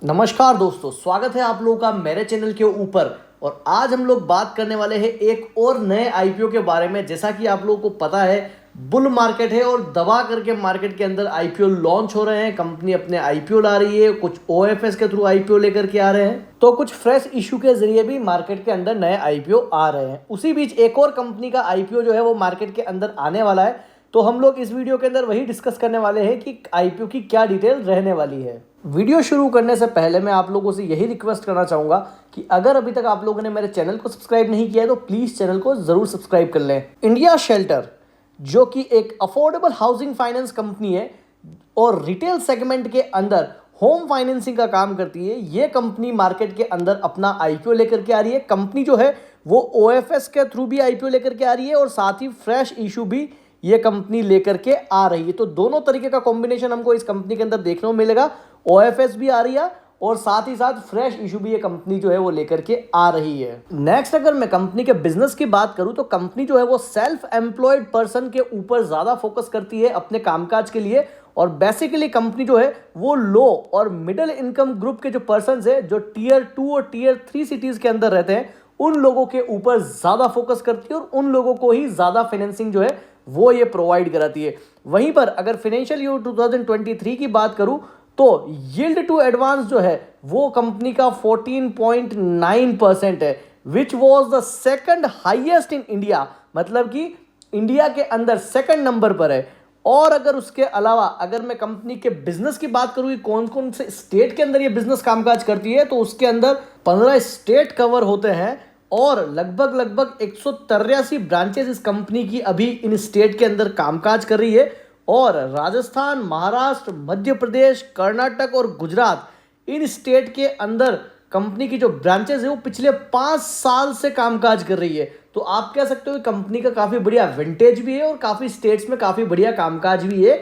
नमस्कार दोस्तों, स्वागत है आप लोगों का मेरे चैनल के ऊपर। और आज हम लोग बात करने वाले हैं एक और नए आईपीओ के बारे में। जैसा कि आप लोगों को पता है, बुल मार्केट है और दबा करके मार्केट के अंदर आईपीओ लॉन्च हो रहे हैं। कंपनी अपने आईपीओ ला रही है, कुछ ओएफएस के थ्रू आईपीओ लेकर के आ रहे हैं, तो कुछ फ्रेश इशू के जरिए भी मार्केट के अंदर नए आईपीओ आ रहे हैं। उसी बीच एक और कंपनी का आईपीओ जो है वो मार्केट के अंदर आने वाला है। तो हम लोग इस वीडियो के अंदर वही डिस्कस करने वाले हैं कि आईपीओ की क्या डिटेल रहने वाली है। वीडियो शुरू करने से पहले मैं आप लोगों से यही रिक्वेस्ट करना चाहूंगा कि अगर अभी तक आप लोगों ने मेरे चैनल को सब्सक्राइब नहीं किया है तो प्लीज चैनल को जरूर सब्सक्राइब कर लें। इंडिया शेल्टर, जो कि एक अफोर्डेबल हाउसिंग फाइनेंस कंपनी है और रिटेल सेगमेंट के अंदर होम फाइनेंसिंग का काम करती है, ये कंपनी मार्केट के अंदर अपना आईपीओ लेकर के आ रही है। कंपनी जो है वो ओएफएस के थ्रू भी आईपीओ लेकर के आ रही है और साथ ही फ्रेश इशू भी ये कंपनी लेकर के आ रही है। तो दोनों तरीके का कॉम्बिनेशन हमको इस कंपनी के अंदर देखने को मिलेगा। ओएफएस भी आ रही है और साथ ही साथ फ्रेश इशू भी ये कंपनी जो है वो लेकर के आ रही है। नेक्स्ट, अगर मैं कंपनी के बिजनेस की बात करूं तो कंपनी जो है वो सेल्फ एम्प्लॉयड पर्सन के ऊपर ज्यादा फोकस करती है अपने कामकाज के लिए। और बेसिकली कंपनी जो है वो लो और मिडिल इनकम ग्रुप के जो पर्सन है, जो टीयर 2 और टीयर 3 सिटीज के अंदर रहते हैं, उन लोगों के ऊपर ज्यादा फोकस करती है और उन लोगों को ही ज्यादा फाइनेंसिंग जो है वो ये प्रोवाइड कराती है। वहीं पर अगर फाइनेंशियल ईयर 2023 की बात करूं तो यील्ड टू एडवांस जो है वो कंपनी का 14.9% है, which was the second highest in India. मतलब कि इंडिया के अंदर सेकंड नंबर पर है। और अगर उसके अलावा अगर मैं कंपनी के बिजनेस की बात करूं कि कौन कौन से स्टेट के अंदर ये बिजनेस कामकाज करती है, तो उसके अंदर 15 स्टेट कवर होते हैं और लगभग 183 ब्रांचेस इस कंपनी की अभी इन स्टेट के अंदर कामकाज कर रही है। और राजस्थान, महाराष्ट्र, मध्य प्रदेश, कर्नाटक और गुजरात, इन स्टेट के अंदर कंपनी की जो ब्रांचेस है वो पिछले 5 साल से कामकाज कर रही है। तो आप कह सकते हो कि कंपनी का काफी बढ़िया विंटेज भी है और काफी स्टेट्स में काफी बढ़िया कामकाज भी ये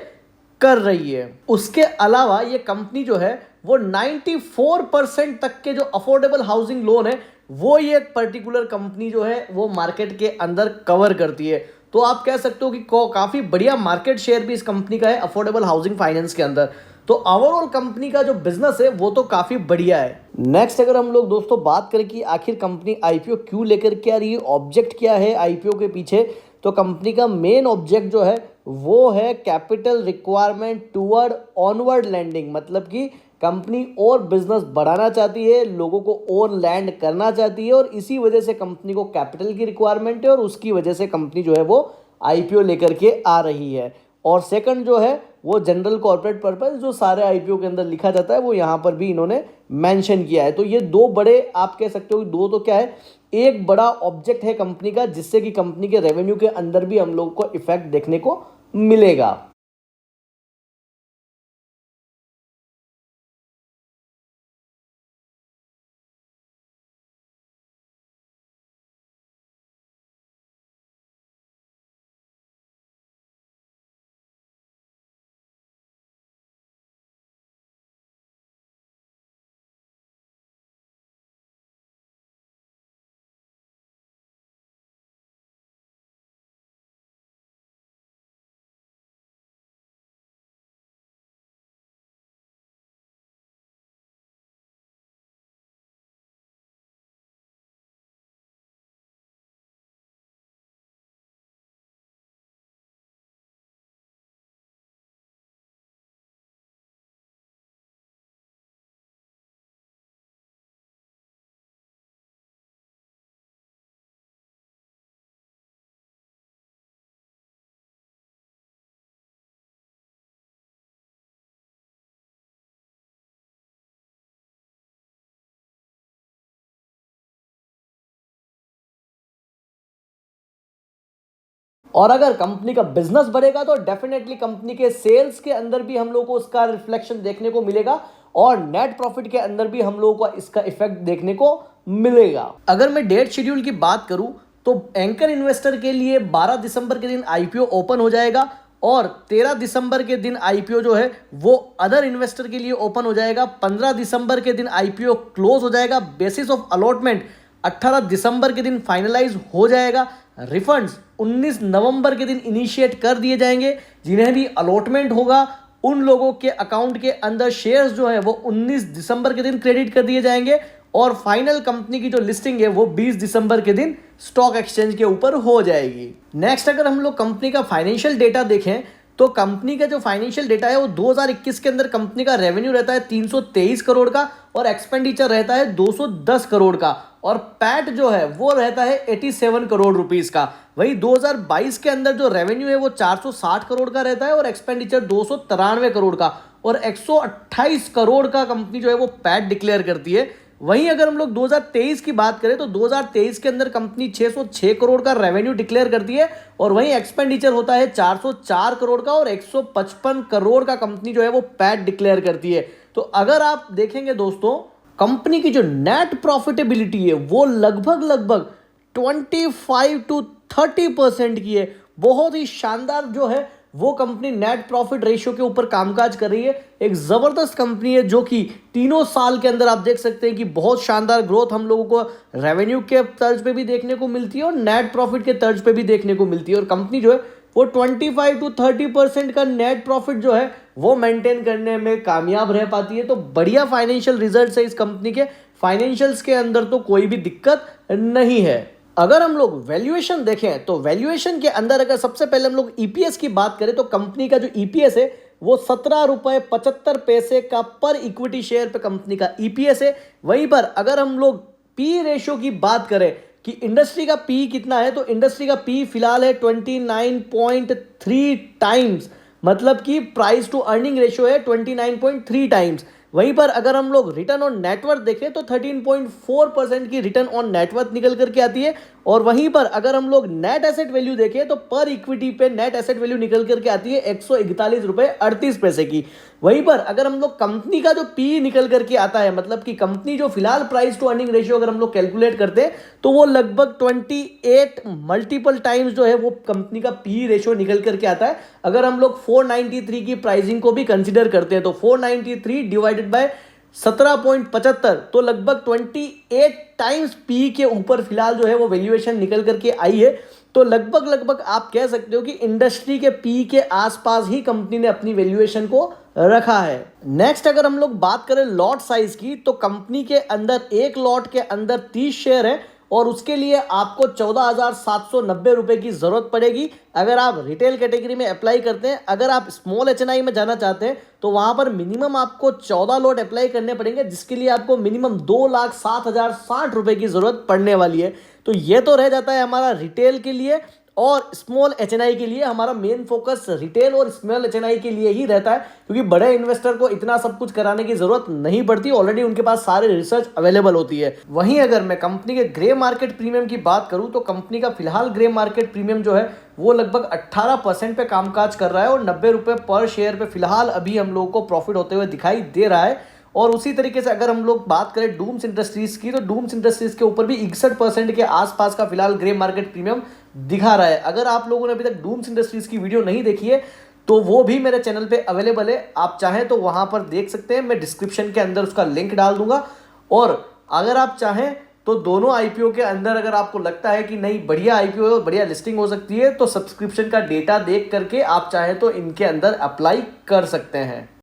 कर रही है। उसके अलावा ये कंपनी जो है वो 94% तक के जो अफोर्डेबल हाउसिंग लोन है वो ये पर्टिकुलर कंपनी जो है वो मार्केट के अंदर कवर करती है। तो आप कह सकते हो कि काफी बढ़िया मार्केट शेयर भी इस कंपनी का है अफोर्डेबल हाउसिंग फाइनेंस के अंदर। तो ओवरऑल कंपनी का जो बिजनेस है वो तो काफी बढ़िया है। नेक्स्ट, अगर हम लोग दोस्तों बात करें कि आखिर कंपनी आईपीओ क्यों लेकर के आ रही है, ऑब्जेक्ट क्या है आईपीओ के पीछे, तो कंपनी का मेन ऑब्जेक्ट जो है वो है capital requirement toward onward landing. मतलब कि कंपनी और बिजनेस बढ़ाना चाहती है, लोगों को और लैंड करना चाहती है और इसी वजह से कंपनी को कैपिटल की रिक्वायरमेंट है और उसकी वजह से कंपनी जो है वो आईपीओ लेकर के आ रही है। और सेकंड जो है वो जनरल कॉर्पोरेट पर्पस, जो सारे आईपीओ के अंदर लिखा जाता है वो यहाँ पर भी इन्होंने मेंशन किया है। तो ये दो बड़े, आप कह सकते हो कि दो तो क्या है, एक बड़ा ऑब्जेक्ट है कंपनी का जिससे कि कंपनी के रेवेन्यू के अंदर भी हम लोग को इफेक्ट देखने को मिलेगा। और अगर कंपनी का बिजनेस बढ़ेगा तो डेफिनेटली कंपनी के सेल्स के अंदर भी हम लोग को उसका रिफ्लेक्शन देखने को मिलेगा और नेट प्रॉफिट के अंदर भी हम लोगों को इसका इफेक्ट देखने को मिलेगा। अगर मैं डेट शेड्यूल की बात करूं तो एंकर इन्वेस्टर के लिए 12 दिसंबर के दिन आईपीओ ओपन हो जाएगा और 13 दिसंबर के दिन आईपीओ जो है वो अदर इन्वेस्टर के लिए ओपन हो जाएगा। 15 दिसंबर के दिन आईपीओ क्लोज हो जाएगा। बेसिस ऑफ अलॉटमेंट 18 दिसंबर के दिन फाइनलाइज हो जाएगा। रिफंड्स 19 नवंबर के दिन इनिशिएट कर दिए जाएंगे। जिन्हें भी अलॉटमेंट होगा उन लोगों के अकाउंट के अंदर शेयर्स जो है वो 19 दिसंबर के दिन क्रेडिट कर दिए जाएंगे और फाइनल कंपनी की जो लिस्टिंग है वो 20 दिसंबर के दिन स्टॉक एक्सचेंज के ऊपर हो जाएगी। नेक्स्ट अगर हम लोग कंपनी का फाइनेंशियल डेटा देखें तो कंपनी का जो फाइनेंशियल डेटा है वो 2021 के अंदर कंपनी का रेवेन्यू रहता है 323 करोड़ का और एक्सपेंडिचर रहता है 210 करोड़ का और पैट जो है वो रहता है 87 करोड़ रुपीस का। वही 2022 के अंदर जो रेवेन्यू है वो 460 करोड़ का रहता है और एक्सपेंडिचर 293 करोड़ का और 128 करोड़ का कंपनी जो है वो पैट डिक्लेयर करती है। वहीं अगर हम लोग 2023 की बात करें तो 2023 के अंदर कंपनी 606 करोड़ का रेवेन्यू डिक्लेयर करती है और वहीं एक्सपेंडिचर होता है 404 करोड़ का और 155 करोड़ का कंपनी जो है वो पैट डिक्लेयर करती है। तो अगर आप देखेंगे दोस्तों कंपनी की जो नेट प्रॉफिटेबिलिटी है वो लगभग 25 to 30% की है। बहुत ही शानदार जो है वो कंपनी नेट प्रॉफिट रेशियो के ऊपर कामकाज कर रही है। एक जबरदस्त कंपनी है जो कि तीनों साल के अंदर आप देख सकते हैं कि बहुत शानदार ग्रोथ हम लोगों को रेवेन्यू के तर्ज पे भी देखने को मिलती है और नेट प्रॉफिट के तर्ज पे भी देखने को मिलती है और कंपनी जो है वो 25 to 30% का नेट प्रॉफिट जो है वो मेंटेन करने में कामयाब रह पाती है। तो बढ़िया फाइनेंशियल रिजल्ट है इस कंपनी के, फाइनेंशियल्स के अंदर तो कोई भी दिक्कत नहीं है। अगर हम लोग वैल्यूएशन देखें तो वैल्यूएशन के अंदर अगर सबसे पहले हम लोग ईपीएस की बात करें तो कंपनी का जो ईपीएस है वो 17.75 रुपए का पर इक्विटी शेयर पे कंपनी का ईपीएस है। वहीं पर अगर हम लोग पी रेशियो की बात करें कि इंडस्ट्री का पी कितना है तो इंडस्ट्री का पी फिलहाल है 29.3 टाइम्स, मतलब कि प्राइस टू अर्निंग रेशियो है 29.3 टाइम्स। वहीं पर अगर हम लोग रिटर्न ऑन नेटवर्थ देखें तो 13.4% की रिटर्न ऑन नेटवर्थ निकल करके आती है और वहीं पर अगर हम लोग नेट एसेट वैल्यू देखें तो पर इक्विटी पे नेट एसेट वैल्यू निकल करके आती है 141.38 रुपए की। वहीं पर अगर हम लोग कंपनी का जो पी निकल करके आता है, मतलब कि कंपनी जो फिलहाल प्राइस टू अर्निंग रेशियो अगर हम लोग कैलकुलेट करते हैं तो वो लगभग 28 मल्टीपल टाइम्स जो है वो कंपनी का पी रेशियो निकल करके आता है। अगर हम लोग 493 की प्राइसिंग को भी कंसिडर करते हैं तो 493 डिवाइडेड बाय 17.75 तो लगभग 28 टाइम्स पी के ऊपर फिलहाल जो है वो वैल्यूएशन निकल करके आई है। तो लगभग आप कह सकते हो कि इंडस्ट्री के पी के आसपास ही कंपनी ने अपनी वैल्यूएशन को रखा है। नेक्स्ट अगर हम लोग बात करें लॉट साइज की तो कंपनी के अंदर एक लॉट के अंदर 30 शेयर है और उसके लिए आपको 14,790 रुपए की जरूरत पड़ेगी अगर आप रिटेल कैटेगरी में अप्लाई करते हैं। अगर आप स्मॉल एचएनआई में जाना चाहते हैं तो वहां पर मिनिमम आपको 14 लॉट अप्लाई करने पड़ेंगे जिसके लिए आपको मिनिमम 2,07,060 रुपए की जरूरत पड़ने वाली है। तो ये तो रह जाता है हमारा रिटेल के लिए और स्मॉल एचएनआई के लिए। हमारा मेन फोकस रिटेल और स्मॉल एचएनआई के लिए ही रहता है क्योंकि बड़े इन्वेस्टर को इतना सब कुछ कराने की जरूरत नहीं पड़ती, ऑलरेडी उनके पास सारे रिसर्च अवेलेबल होती है। वहीं अगर मैं कंपनी के ग्रे मार्केट प्रीमियम की बात करूं तो कंपनी का फिलहाल ग्रे मार्केट प्रीमियम जो है वो लगभग 18% पे कामकाज कर रहा है और 90 रुपए पर शेयर पे फिलहाल अभी हम लोगों को प्रॉफिट होते हुए दिखाई दे रहा है। और उसी तरीके से अगर हम लोग बात करें डूम्स इंडस्ट्रीज की तो डूम्स इंडस्ट्रीज के ऊपर भी 61% के आसपास का फिलहाल ग्रे मार्केट प्रीमियम दिखा रहा है। अगर आप लोगों ने अभी तक डूम्स इंडस्ट्रीज की वीडियो नहीं देखी है तो वो भी मेरे चैनल पे अवेलेबल है, आप चाहें तो वहां पर देख सकते हैं। मैं डिस्क्रिप्शन के अंदर उसका लिंक डाल दूंगा। और अगर आप चाहें तो दोनों आईपीओ के अंदर अगर आपको लगता है कि नहीं बढ़िया आईपीओ है, बढ़िया लिस्टिंग हो सकती है तो सब्सक्रिप्शन का डेटा देख करके आप चाहें तो इनके अंदर अप्लाई कर सकते हैं।